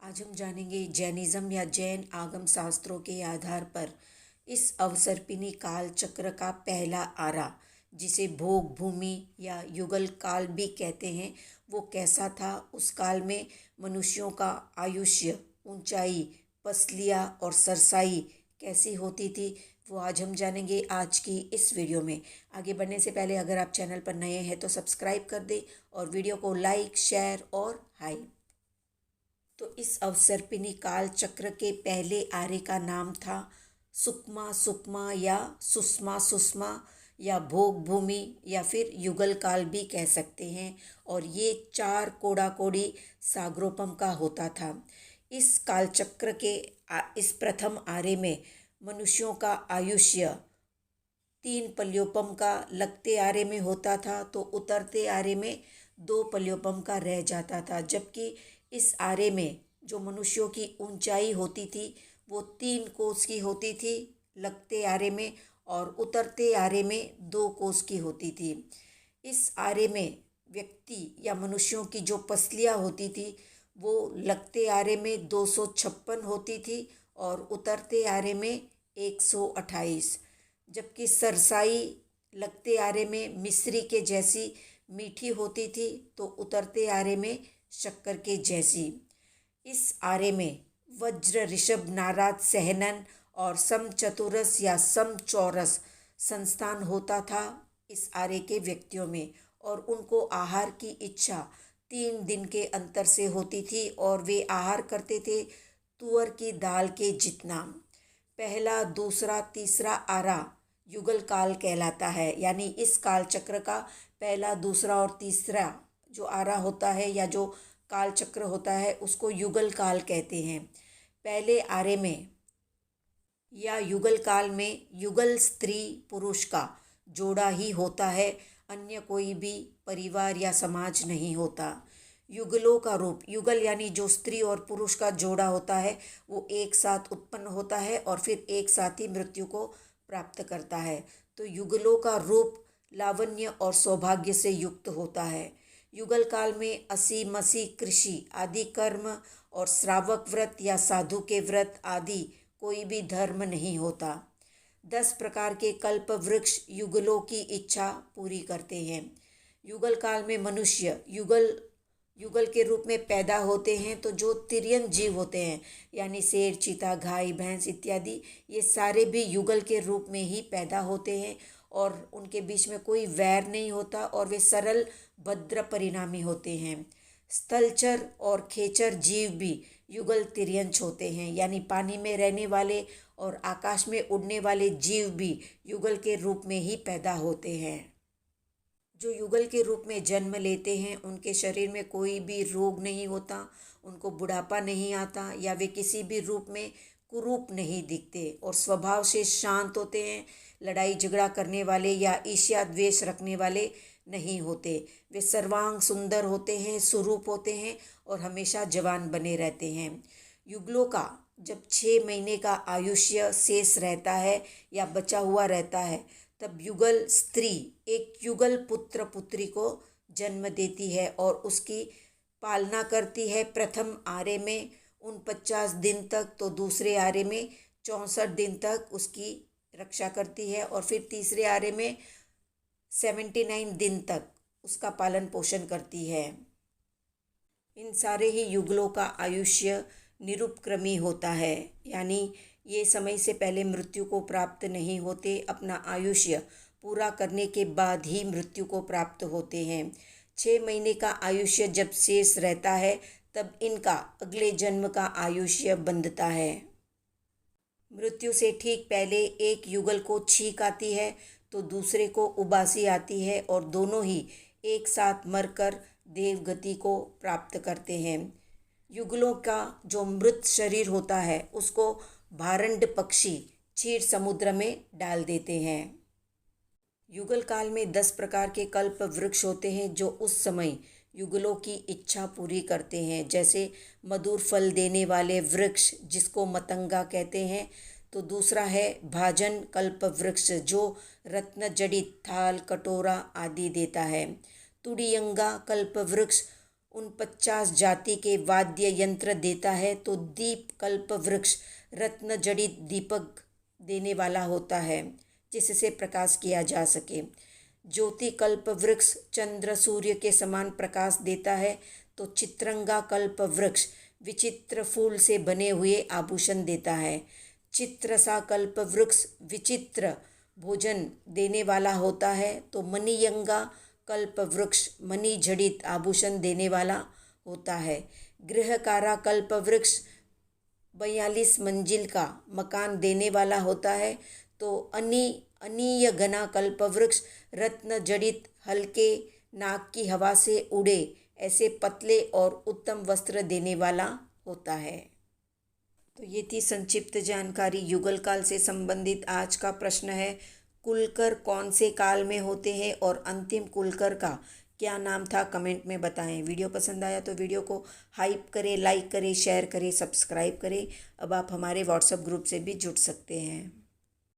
आज हम जानेंगे जैनिज्म या जैन आगम शास्त्रों के आधार पर इस अवसर्पिणी काल चक्र का पहला आरा, जिसे भोग भूमि या युगल काल भी कहते हैं, वो कैसा था। उस काल में मनुष्यों का आयुष्य, ऊंचाई, पसलियाँ और सरसाई कैसी होती थी, वो आज हम जानेंगे आज की इस वीडियो में। आगे बढ़ने से पहले अगर आप चैनल पर नए हैं तो सब्सक्राइब कर दें और वीडियो को लाइक, शेयर और हाई। तो इस अवसर्पिणी काल चक्र के पहले आर्य का नाम था सुकमा सुकमा या सुषमा सुषमा या भोग भूमि या फिर युगल काल भी कह सकते हैं। और ये 4 कोड़ा कोड़ी साग्रोपम का होता था। इस काल चक्र के इस प्रथम आर्य में मनुष्यों का आयुष्य 3 पल्योपम का लगते आरे में होता था, तो उतरते आरे में 2 पल्योपम का रह जाता था। जबकि इस आरे में जो मनुष्यों की ऊंचाई होती थी वो 3 कोस की होती थी लगते आरे में, और उतरते आरे में 2 कोस की होती थी। इस आरे में व्यक्ति या मनुष्यों की जो पसलियाँ होती थी वो लगते आरे में 256 होती थी और उतरते आरे में 128। जबकि सरसाई लगते आरे में मिश्री के जैसी मीठी होती थी, तो उतरते आरे में शक्कर के जैसी। इस आरे में वज्र, ऋषभ, नाराज, सहनन और समचतुरस या समचौरस संस्थान होता था इस आरे के व्यक्तियों में। और उनको आहार की इच्छा 3 दिन के अंतर से होती थी और वे आहार करते थे तुअर की दाल के जितना। पहला, दूसरा, तीसरा आरा युगल काल कहलाता है। यानी इस काल चक्र का पहला, दूसरा और तीसरा जो आरा होता है या जो काल चक्र होता है उसको युगल काल कहते हैं। पहले आरे में या युगल काल में युगल स्त्री पुरुष का जोड़ा ही होता है, अन्य कोई भी परिवार या समाज नहीं होता। युगलों का रूप, युगल यानी जो स्त्री और पुरुष का जोड़ा होता है वो एक साथ उत्पन्न होता है और फिर एक साथ ही मृत्यु को प्राप्त करता है। तो युगलों का रूप लावण्य और सौभाग्य से युक्त होता है। युगल काल में असी मसी कृषि आदि कर्म और श्रावक व्रत या साधु के व्रत आदि कोई भी धर्म नहीं होता। 10 प्रकार के कल्प वृक्ष युगलों की इच्छा पूरी करते हैं। युगल काल में मनुष्य युगल के रूप में पैदा होते हैं। तो जो तिर्यन जीव होते हैं यानी शेर, चीता, गाय, भैंस इत्यादि, ये सारे भी युगल के रूप में ही पैदा होते हैं और उनके बीच में कोई वैर नहीं होता और वे सरल भद्र परिणामी होते हैं। स्थलचर और खेचर जीव भी युगल तिर्यंच होते हैं, यानी पानी में रहने वाले और आकाश में उड़ने वाले जीव भी युगल के रूप में ही पैदा होते हैं। जो युगल के रूप में जन्म लेते हैं उनके शरीर में कोई भी रोग नहीं होता, उनको बुढ़ापा नहीं आता या वे किसी भी रूप में कुरूप नहीं दिखते और स्वभाव से शांत होते हैं। लड़ाई झगड़ा करने वाले या ईर्ष्या द्वेष रखने वाले नहीं होते। वे सर्वांग सुंदर होते हैं, सुरूप होते हैं और हमेशा जवान बने रहते हैं। युगलों का जब 6 महीने का आयुष्य शेष रहता है या बचा हुआ रहता है, तब युगल स्त्री एक युगल पुत्र पुत्री को जन्म देती है और उसकी पालना करती है। प्रथम आरे में 49 दिन तक, तो दूसरे आरे में 64 दिन तक उसकी रक्षा करती है और फिर तीसरे आरे में 79 दिन तक उसका पालन पोषण करती है। इन सारे ही युगलों का आयुष्य निरुपक्रमी होता है, यानी ये समय से पहले मृत्यु को प्राप्त नहीं होते, अपना आयुष्य पूरा करने के बाद ही मृत्यु को प्राप्त होते हैं। 6 महीने का आयुष्य जब शेष रहता है तब इनका अगले जन्म का आयुष्य बंधता है। मृत्यु से ठीक पहले एक युगल को छींक आती है तो दूसरे को उबासी आती है और दोनों ही एक साथ मरकर देवगति को प्राप्त करते हैं। युगलों का जो मृत शरीर होता है उसको भारंड पक्षी क्षीर समुद्र में डाल देते हैं। युगल काल में 10 प्रकार के कल्प वृक्ष होते हैं जो उस समय युगलों की इच्छा पूरी करते हैं। जैसे मधुर फल देने वाले वृक्ष जिसको मतंगा कहते हैं। तो दूसरा है भाजन कल्प वृक्ष जो रत्न जड़ित थाल, कटोरा आदि देता है। तुड़ियंगा कल्प वृक्ष उन 50 जाति के वाद्य यंत्र देता है तो दीप कल्प वृक्ष रत्न जड़ित दीपक देने वाला होता है जिससे प्रकाश किया जा सके। ज्योति कल्प वृक्ष चंद्र सूर्य के समान प्रकाश देता है तो चित्रंगा कल्प वृक्ष विचित्र फूल से बने हुए आभूषण देता है। चित्रसा कल्प वृक्ष विचित्र भोजन देने वाला होता है तो मणियंगा कल्प वृक्ष मणि जड़ित आभूषण देने वाला होता है। गृहकारा कल्प वृक्ष 42 मंजिल का मकान देने वाला होता है तो अनीय घना कल्प वृक्ष रत्न जड़ित हल्के नाक की हवा से उड़े ऐसे पतले और उत्तम वस्त्र देने वाला होता है। तो ये थी संक्षिप्त जानकारी युगल काल से संबंधित। आज का प्रश्न है, कुलकर कौन से काल में होते हैं और अंतिम कुलकर का क्या नाम था? कमेंट में बताएं। वीडियो पसंद आया तो वीडियो को हाइप करें, लाइक करें, शेयर करें, सब्सक्राइब करें। अब आप हमारे व्हाट्सएप ग्रुप से भी जुड़ सकते हैं।